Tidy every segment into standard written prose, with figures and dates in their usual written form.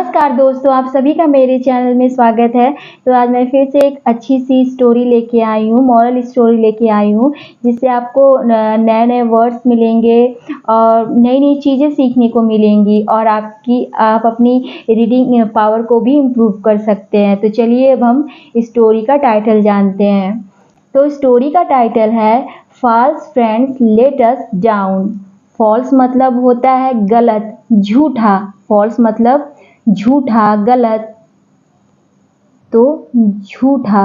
नमस्कार दोस्तों, आप सभी का मेरे चैनल में स्वागत है। तो आज मैं फिर से एक अच्छी सी स्टोरी लेके आई हूँ, मॉरल स्टोरी लेके आई हूँ, जिससे आपको नए नए वर्ड्स मिलेंगे और नई नई चीज़ें सीखने को मिलेंगी और आप अपनी रीडिंग पावर को भी इम्प्रूव कर सकते हैं। तो चलिए अब हम स्टोरी का टाइटल जानते हैं। तो स्टोरी का टाइटल है false friends let us down. False मतलब होता है गलत, झूठा। फॉल्स मतलब झूठा, गलत, तो झूठा।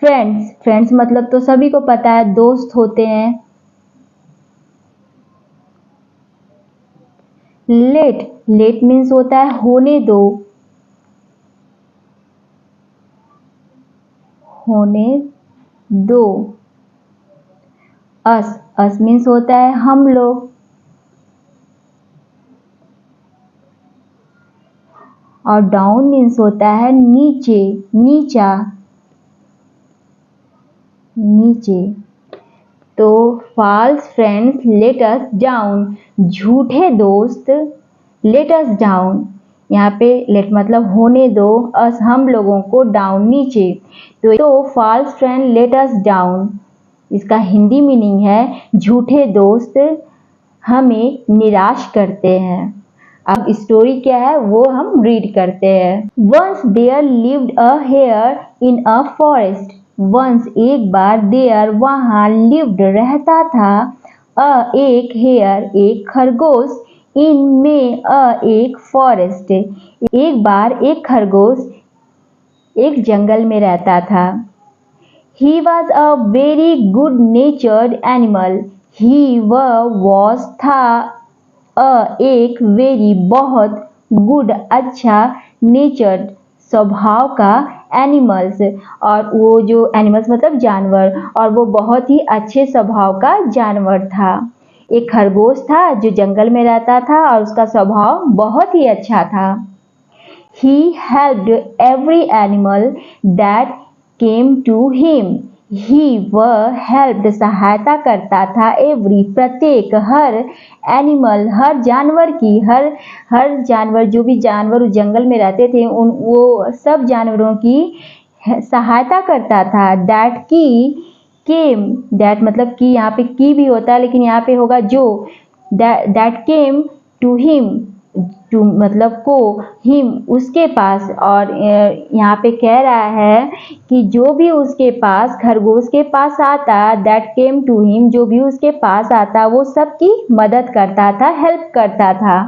फ्रेंड्स, फ्रेंड्स मतलब तो सभी को पता है, दोस्त होते हैं। लेट, लेट मीन्स होता है होने दो, होने दो। अस, अस मीन्स होता है हम लोग। और डाउन मीन्स होता है नीचे, नीचा, नीचे। तो false friends let us down, झूठे दोस्त लेट अस डाउन। यहाँ पे लेट मतलब होने दो, अस हम लोगों को, डाउन नीचे। तो false friend let us down, इसका हिंदी मीनिंग है झूठे दोस्त हमें निराश करते हैं। अब स्टोरी क्या है वो हम रीड करते हैं। Once there lived a hare in a forest. Once एक बार, देयर वहाँ, लिव्ड रहता था, एक हेयर एक खरगोश, इन में एक फॉरेस्ट, एक बार एक खरगोश एक जंगल में रहता था। He was a very good नेचर्ड animal. He was था एक वेरी बहुत, गुड अच्छा, नेचर्ड स्वभाव का, एनिमल्स और वो जो एनिमल्स मतलब जानवर, और वो बहुत ही अच्छे स्वभाव का जानवर था। एक खरगोश था जो जंगल में रहता था और उसका स्वभाव बहुत ही अच्छा था। He helped every animal that came to him. He वह helped सहायता करता था, every प्रत्येक, हर, एनिमल हर जानवर की, हर जानवर, जो भी जानवर उस जंगल में रहते थे उन वो सब जानवरों की सहायता करता था। That की came, that मतलब की, यहाँ पे की भी होता है लेकिन यहाँ पे होगा जो। That came to him, to मतलब को, हिम उसके पास। और यहाँ पे कह रहा है कि जो भी उसके पास, खरगोश के पास आता, दैट केम टू हिम, जो भी उसके पास आता वो सबकी मदद करता था, हेल्प करता था।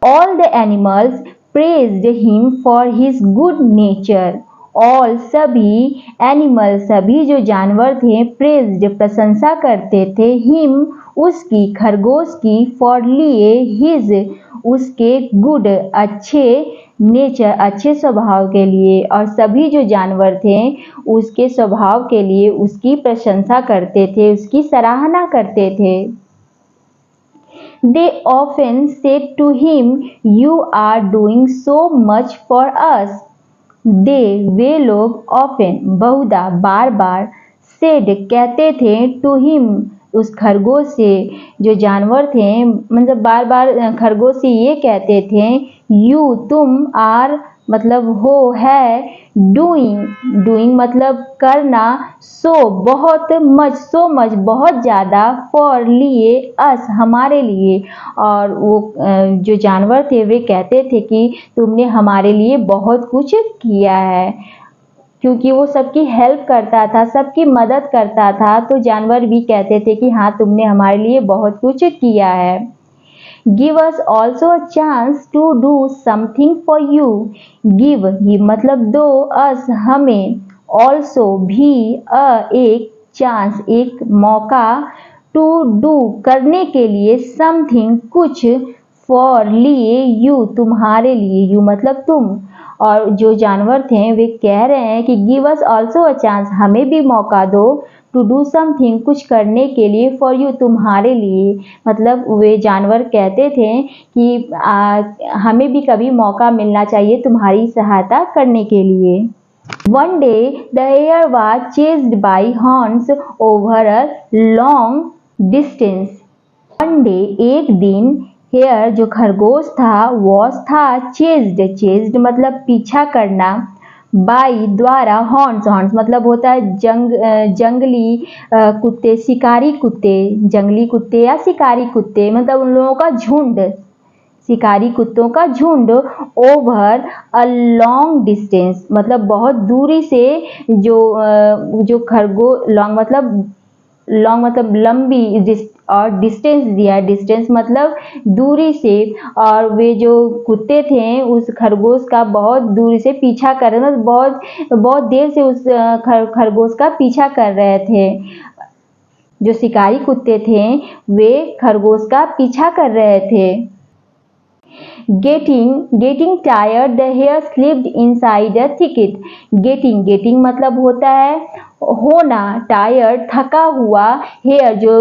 All the animals praised him for his good nature. All सभी, एनिमल सभी जो जानवर थे, प्रेज्ड प्रशंसा करते थे, हिम उसकी, खरगोश की, फॉर लिए, हिज उसके, गुड अच्छे, नेचर अच्छे स्वभाव के लिए। और सभी जो जानवर थे उसके स्वभाव के लिए उसकी प्रशंसा करते थे, उसकी सराहना करते थे। They often said to him, "You are doing so much for us." They वे लोग, often बहुधा, बार बार, said कहते थे, to him उस खरगोश से, जो जानवर थे मतलब बार बार खरगोश से ये कहते थे, यू तुम, आर मतलब हो, है, डूइंग, डूइंग मतलब करना, सो बहुत, मच सो मच बहुत ज़्यादा, फॉर लिए, अस हमारे लिए। और वो जो जानवर थे वे कहते थे कि तुमने हमारे लिए बहुत कुछ किया है, क्योंकि वो सबकी हेल्प करता था, सबकी मदद करता था। तो जानवर भी कहते थे कि हाँ तुमने हमारे लिए बहुत कुछ किया है। Give us also a chance to do something for you. Give, give मतलब दो, अस हमें, ऑल्सो भी, एक, चांस एक मौका, टू डू करने के लिए, समथिंग कुछ, फॉर लिए, यू तुम्हारे लिए, यू मतलब तुम। और जो जानवर थे वे कह रहे हैं कि give us also a chance, हमें भी मौका दो, टू डू समथिंग कुछ करने के लिए, फॉर यू तुम्हारे लिए। मतलब वे जानवर कहते थे कि हमें भी कभी मौका मिलना चाहिए तुम्हारी सहायता करने के लिए। One day the hare was chased by hounds over a long distance. One day एक दिन हेयर जो खरगोश था, वॉज था, चेज्ड मतलब पीछा करना, बाई द्वारा, हॉर्न्स मतलब होता है जंगली कुत्ते, शिकारी कुत्ते, जंगली कुत्ते या शिकारी कुत्ते मतलब उन लोगों का झुंड, शिकारी कुत्तों का झुंड, ओवर अ लॉन्ग डिस्टेंस मतलब बहुत दूरी से, जो खरगोश, लॉन्ग मतलब लंबी, और डिस्टेंस दिया है, डिस्टेंस मतलब दूरी से, और वे जो कुत्ते थे उस खरगोश का बहुत दूरी से पीछा कर रहे थे, बहुत बहुत देर से उस खरगोश का पीछा कर रहे थे। जो शिकारी कुत्ते थे वे खरगोश का पीछा कर रहे थे। Getting tired, the hare slipped inside a thicket. Getting मतलब होता है होना, tired थका हुआ, hare जो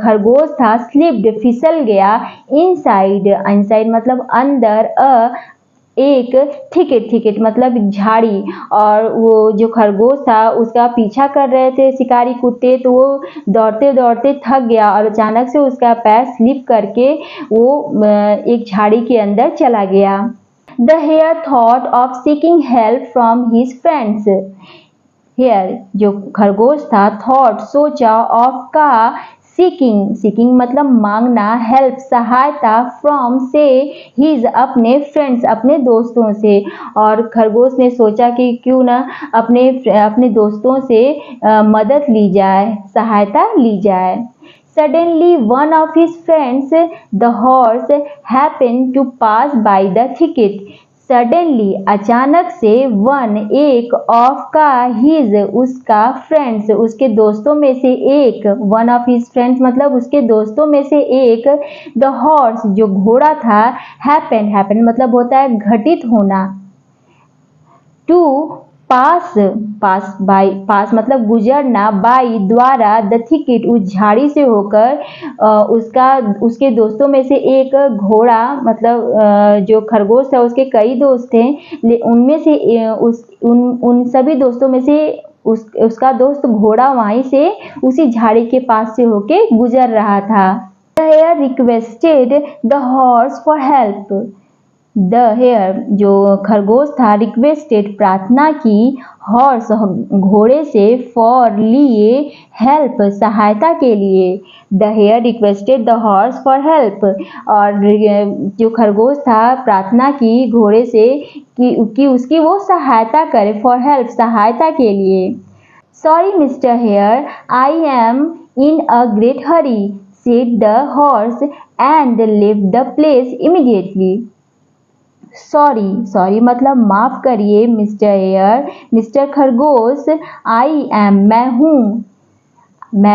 खरगोश था, slipped फिसल गया, inside मतलब अंदर, एक थिकेट मतलब झाड़ी, और वो जो खरगोश था उसका पीछा कर रहे थे शिकारी कुत्ते, तो वो दौड़ते दौड़ते थक गया और अचानक से उसका पैर स्लिप करके वो एक झाड़ी के अंदर चला गया। The hare thought of seeking help from his friends. Hare जो खरगोश था, थॉट सोचा, ऑफ का, सीकिंग मतलब मांगना, हेल्प सहायता, फ्रॉम से, हिज अपने, फ्रेंड्स अपने दोस्तों से, और खरगोश ने सोचा कि क्यों ना अपने दोस्तों से मदद ली जाए, सहायता ली जाए। Suddenly one of his friends, the horse, happened to pass by the thicket. Suddenly अचानक से, वन एक, ऑफ का, हिज उसका, फ्रेंड्स उसके दोस्तों में से एक, वन ऑफ हिज फ्रेंड्स मतलब उसके दोस्तों में से एक, द हॉर्स जो घोड़ा था, हैपन मतलब होता है घटित होना, टू पास मतलब गुजरना, बाई द्वारा, द थिकेट उस झाड़ी से होकर, उसके दोस्तों में से एक घोड़ा मतलब जो खरगोश था उसके कई दोस्त थे, उनमें से उन सभी दोस्तों में से उसका दोस्त घोड़ा वहीं से उसी झाड़ी के पास से होके गुजर रहा था। The hare requested the horse for help. The hare जो खरगोश था, रिक्वेस्टेड प्रार्थना की, हॉर्स घोड़े से, फॉर लिए, हेल्प सहायता के लिए। The hare requested the horse for help, और जो खरगोश था प्रार्थना की घोड़े से कि उसकी वो सहायता करे, फॉर हेल्प सहायता के लिए। Sorry mister hare, I am in a great hurry, said the horse, and left the place immediately. Sorry मतलब माफ करिए, मिस्टर हेयर मिस्टर खरगोश, आई एम मैं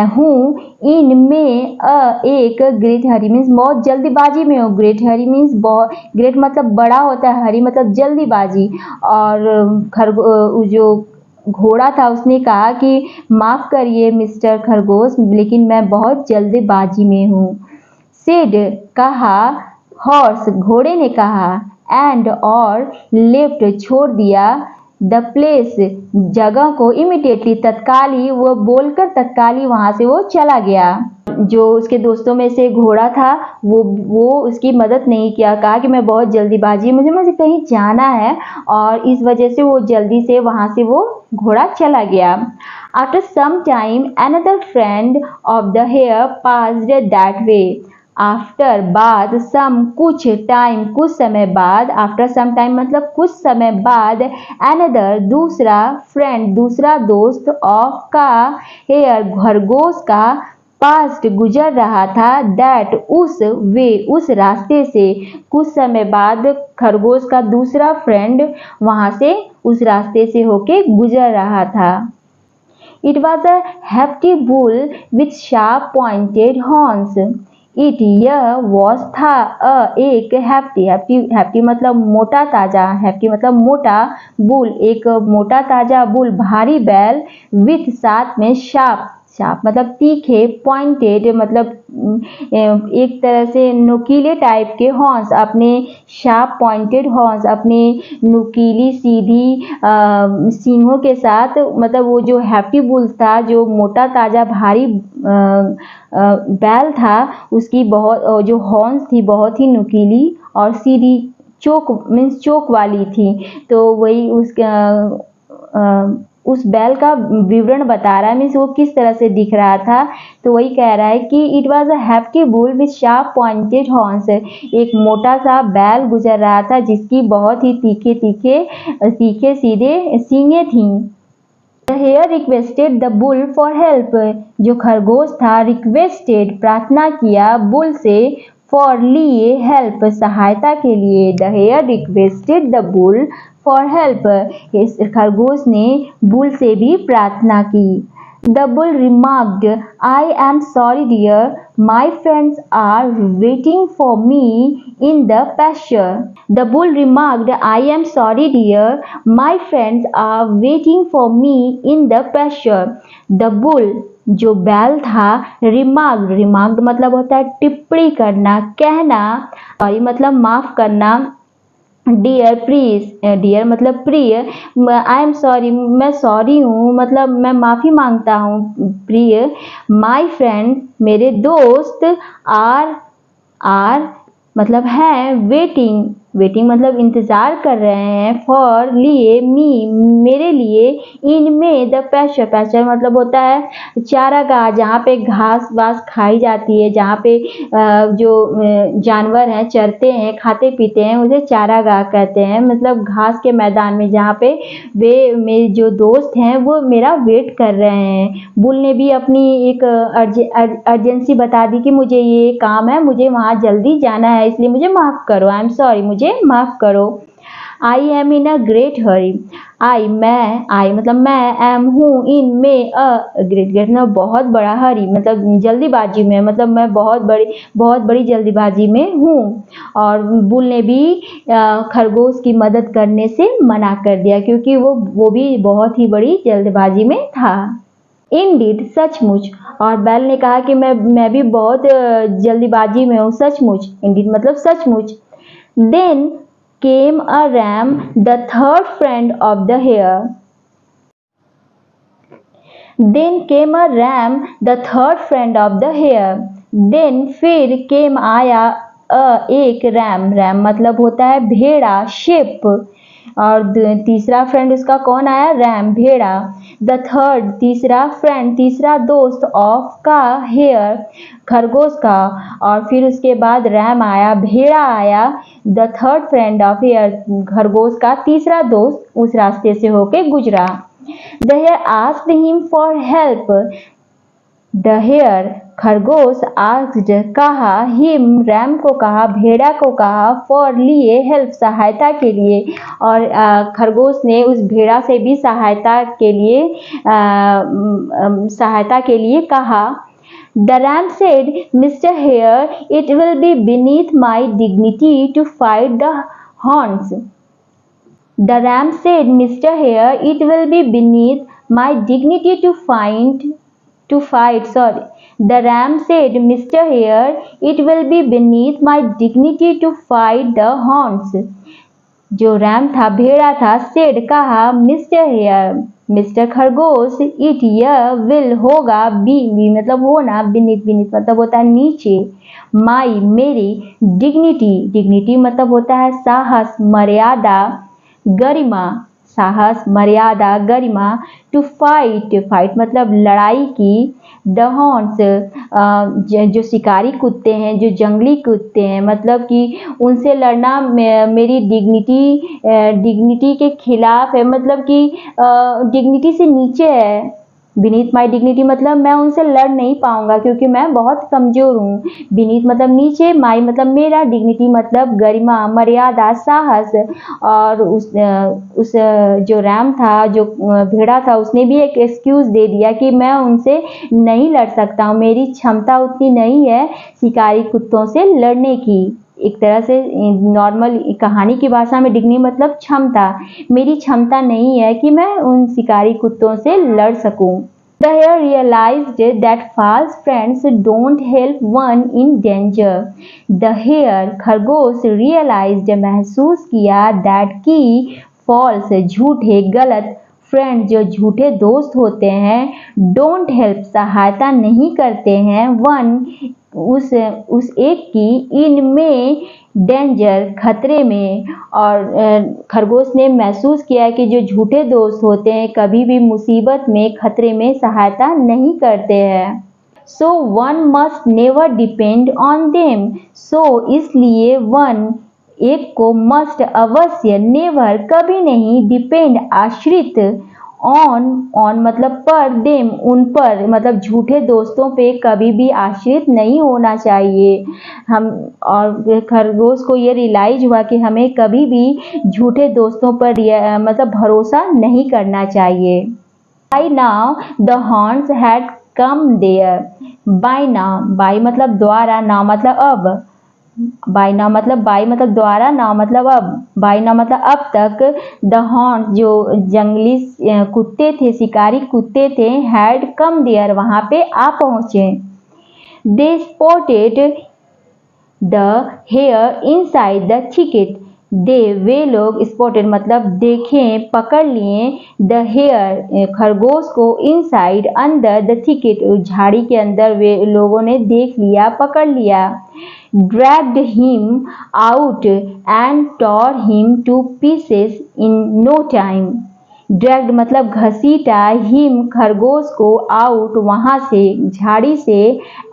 हूँ, इन में एक, ग्रेट हरी मीन्स बहुत जल्दीबाजी में हूँ, ग्रेट हरी मीन्स बहुत, ग्रेट मतलब बड़ा होता है, हरी मतलब जल्दीबाजी, और जो घोड़ा था उसने कहा कि माफ करिए मिस्टर खरगोश लेकिन मैं बहुत जल्दीबाजी में हूँ। सेड कहा, हॉर्स घोड़े ने कहा, एंड और, लेफ्ट छोड़ दिया, द प्लेस जगह को, इमीडिएटली तत्काल ही, वो बोलकर तत्काल ही वहां से वो चला गया। जो उसके दोस्तों में से घोड़ा था वो उसकी मदद नहीं किया, कहा कि मैं बहुत जल्दीबाजी, मुझे कहीं जाना है, और इस वजह से वो जल्दी से वहां से वो घोड़ा चला गया। After some time another friend of the hare passed that way. After बाद, सम कुछ, टाइम कुछ समय बाद, आफ्टर सम टाइम मतलब कुछ समय बाद, अनदर दूसरा, फ्रेंड दूसरा दोस्त, ऑफ का, हेयर खरगोश का, पास्ट गुजर रहा था, दैट उस, वे उस रास्ते से, कुछ समय बाद खरगोश का दूसरा फ्रेंड वहां से उस रास्ते से होके गुजर रहा था। It was a hefty bull with sharp pointed horns. It यह वॉज था एक, हैप्टी मतलब मोटा ताजा, हैप्टी मतलब मोटा, बुल एक मोटा ताजा बुल भारी बैल, विथ साथ में, शार्प मतलब तीखे, पॉइंटेड मतलब एक तरह से नुकीले टाइप के हॉर्न्स, अपने शार्प पॉइंटेड हॉर्न्स, अपने नुकीली सीधी सींगों के साथ, मतलब वो जो हैप्पी बुल था, जो मोटा ताजा भारी बैल था, उसकी बहुत जो हॉर्न्स थी बहुत ही नुकीली और सीधी, चोक मीन्स चोक वाली थी। तो वही उस बैल का विवरण बता रहा है, मीन्स वो किस तरह से दिख रहा था। तो वही कह रहा है कि it was a happy bull with sharp pointed horns, एक मोटा सा बैल गुजर रहा था जिसकी बहुत ही तीखे सीधे सींगे थीं। The hare requested the bull for help, जो खरगोश था रिक्वेस्टेड प्रार्थना किया बुल से, फॉर लिए हेल्प सहायता के लिए। The hare requested the bull for help, इस खरगोश ने बुल से भी प्रार्थना की। The bull remarked, I am sorry dear, my friends are waiting for me in the pasture. The bull remarked, I am sorry dear, my friends are waiting for me in the pasture. The bull जो बैल था, remarked मतलब होता है टिप्पणी करना, कहना, sorry मतलब माफ करना, डियर प्लीज, डियर मतलब प्रिय, आई एम सॉरी मैं सॉरी हूँ मतलब मैं माफ़ी मांगता हूँ प्रिय, माई फ्रेंड मेरे दोस्त, आर मतलब हैं, वेटिंग मतलब इंतज़ार कर रहे हैं, फॉर लिए मी मेरे लिए, इन में द पैस्चर मतलब होता है चारागाह, जहाँ पे घास वास खाई जाती है, जहाँ पे जो जानवर हैं चरते हैं खाते पीते हैं, उसे चारागाह कहते हैं। मतलब घास के मैदान में जहाँ पे वे मेरे जो दोस्त हैं वो मेरा वेट कर रहे हैं। बुल ने भी अपनी एक अर्जेंसी बता दी कि मुझे ये काम है, मुझे वहाँ जल्दी जाना है, इसलिए मुझे माफ़ करो, आई एम सॉरी मुझे माफ़ करो। आई एम इन अ ग्रेट हरी, आई मतलब मैं, एम हूँ, इन में अ ग्रेट मतलब बहुत बड़ा, हरी मतलब जल्दीबाजी में, मतलब मैं बहुत बड़ी जल्दीबाजी में हूँ। और बुल ने भी खरगोश की मदद करने से मना कर दिया क्योंकि वो भी बहुत ही बड़ी जल्दबाजी में था। इंडीड सचमुच, और बैल ने कहा कि मैं भी बहुत जल्दीबाजी में हूँ, सचमुच, इंडीड मतलब सचमुच। Then came a ram, the third friend of the hare. Then came a ram, the third friend of the hare. Then फिर केम आया, एक रैम मतलब होता है भेड़ा, शिप, और तीसरा फ्रेंड उसका कौन आया, रैम भेड़ा। द थर्ड तीसरा, फ्रेंड तीसरा दोस्त, ऑफ का, हेयर खरगोश का, और फिर उसके बाद रैम आया, भेड़ा आया। The third friend of hare खरगोश का तीसरा दोस्त उस रास्ते से होके गुजरा। The hare asked him for help, the hare खरगोश आस्क्ड कहा, हिम रैम को कहा, भेड़ा को कहा, फॉर लिए हेल्प सहायता के लिए, और खरगोश ने उस भेड़ा से भी सहायता के लिए कहा। The ram said, Mr. Hare, it will be beneath my dignity to fight the hounds. The ram said, Mr. Hare, it will be beneath my dignity to fight. The ram said, Mr. Hare, it will be beneath my dignity to fight the hounds. जो RAM था, भेड़ा था, said कहा, mister hair mister खरगोश, it यह, will होगा, B मतलब होना, बीनीथ मतलब होता है नीचे, माई मेरी, डिग्निटी मतलब होता है साहस, मर्यादा, गरिमा साहस, मर्यादा, गरिमा, टू फाइट मतलब लड़ाई की, द हॉन्ट्स जो शिकारी कुत्ते हैं, जो जंगली कुत्ते हैं, मतलब कि उनसे लड़ना मेरी डिग्निटी के खिलाफ है, मतलब कि डिग्निटी से नीचे है। बीनीथ माई डिग्निटी मतलब मैं उनसे लड़ नहीं पाऊंगा क्योंकि मैं बहुत कमज़ोर हूँ। बीनीथ मतलब नीचे, माई मतलब मेरा, डिग्निटी मतलब गरिमा, मर्यादा, साहस। और उस जो रैम था, जो भेड़ा था, उसने भी एक एक्सक्यूज़ दे दिया कि मैं उनसे नहीं लड़ सकता हूँ, मेरी क्षमता उतनी नहीं है शिकारी कुत्तों से लड़ने की। एक तरह से नॉर्मल कहानी की भाषा में डिग्निटी मतलब क्षमता, मेरी क्षमता नहीं है कि मैं उन शिकारी कुत्तों से लड़ सकूं। The hare realized that false friends don't help one in danger. The hare खरगोश realized महसूस किया that कि false झूठे गलत फ्रेंड जो झूठे दोस्त होते हैं डोंट हेल्प सहायता नहीं करते हैं वन उस एक की इनमें डेंजर खतरे में। और खरगोश ने महसूस किया कि जो झूठे दोस्त होते हैं कभी भी मुसीबत में खतरे में सहायता नहीं करते हैं। So one must never depend on them. So इसलिए वन एक को मस्ट अवश्य नेवर कभी नहीं डिपेंड आश्रित ऑन मतलब पर देम उन पर मतलब झूठे दोस्तों पे कभी भी आश्रित नहीं होना चाहिए। हम और खरगोश को ये रियलाइज हुआ कि हमें कभी भी झूठे दोस्तों पर मतलब भरोसा नहीं करना चाहिए। By now the horns had come there. By now by मतलब द्वारा now मतलब अब बाई नाउ मतलब द्वारा नाउ मतलब अब बाई नाउ मतलब अब तक द हॉर्न जो जंगली कुत्ते थे शिकारी कुत्ते थे हैड कम देयर वहां पे आ पहुंचे। They spotted the hare inside the thicket. They वे लोग स्पॉटेड मतलब देखें पकड़ लिए द हेयर खरगोश को इनसाइड अंदर द थिकेट झाड़ी के अंदर वे लोगों ने देख लिया पकड़ लिया। dragged him out and tore him to pieces in no time. dragged मतलब घसीटा him खरगोश को out वहां से झाड़ी से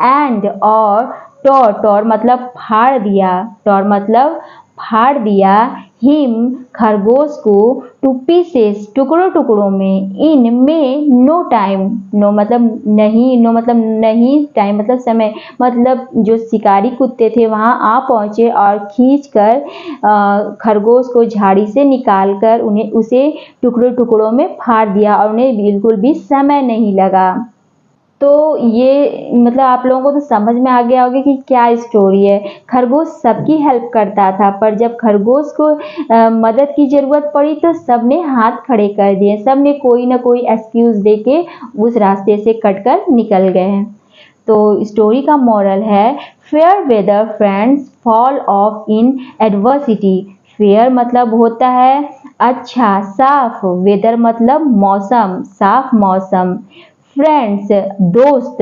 and और tore मतलब फाड़ दिया tore मतलब फाड़ दिया हिम खरगोश को टू पीसेस टुकड़ों टुकड़ों में इन में नो टाइम नो मतलब नहीं टाइम मतलब समय मतलब जो शिकारी कुत्ते थे वहां आ पहुंचे और खींचकर खरगोश को झाड़ी से निकालकर उन्हें उसे टुकड़ों टुकड़ों में फाड़ दिया और उन्हें बिल्कुल भी समय नहीं लगा। तो ये मतलब आप लोगों को तो समझ में आ गया होगा कि क्या स्टोरी है। खरगोश सबकी हेल्प करता था पर जब खरगोश को मदद की ज़रूरत पड़ी तो सबने हाथ खड़े कर दिए सबने कोई ना कोई एक्सक्यूज़ देके उस रास्ते से कटकर निकल गए हैं। तो स्टोरी का मॉरल है fair weather friends fall off in adversity. Fair मतलब होता है अच्छा साफ वेदर मतलब मौसम साफ मौसम फ्रेंड्स दोस्त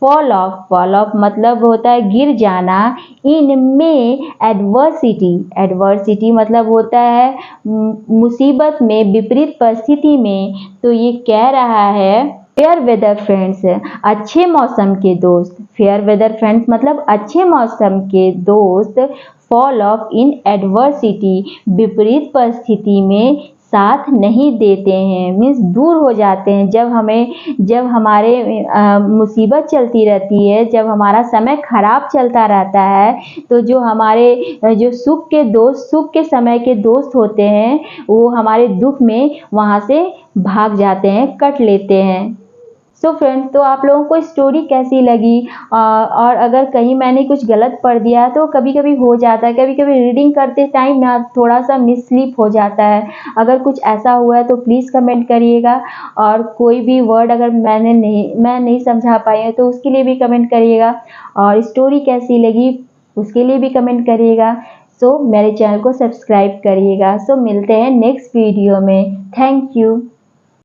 फॉल ऑफ मतलब होता है गिर जाना इनमें एडवर्सिटी मतलब होता है मुसीबत में विपरीत परिस्थिति में। तो ये कह रहा है फेयर वेदर फ्रेंड्स अच्छे मौसम के दोस्त फेयर वेदर फ्रेंड्स मतलब अच्छे मौसम के दोस्त फॉल ऑफ इन एडवर्सिटी विपरीत परिस्थिति में साथ नहीं देते हैं मीन्स दूर हो जाते हैं जब हमारे मुसीबत चलती रहती है जब हमारा समय खराब चलता रहता है तो जो हमारे जो सुख के समय के दोस्त होते हैं वो हमारे दुख में वहाँ से भाग जाते हैं कट लेते हैं। सो फ्रेंड्स तो आप लोगों को स्टोरी कैसी लगी और अगर कहीं मैंने कुछ गलत पढ़ दिया तो कभी कभी हो जाता है कभी कभी रीडिंग करते टाइम ना थोड़ा सा मिसस्लीप हो जाता है। अगर कुछ ऐसा हुआ है तो प्लीज़ कमेंट करिएगा और कोई भी वर्ड अगर मैं नहीं समझा पाई हूँ तो उसके लिए भी कमेंट करिएगा और स्टोरी कैसी लगी उसके लिए भी कमेंट करिएगा। सो मेरे चैनल को सब्सक्राइब करिएगा। सो मिलते हैं नेक्स्ट वीडियो में। Thank you.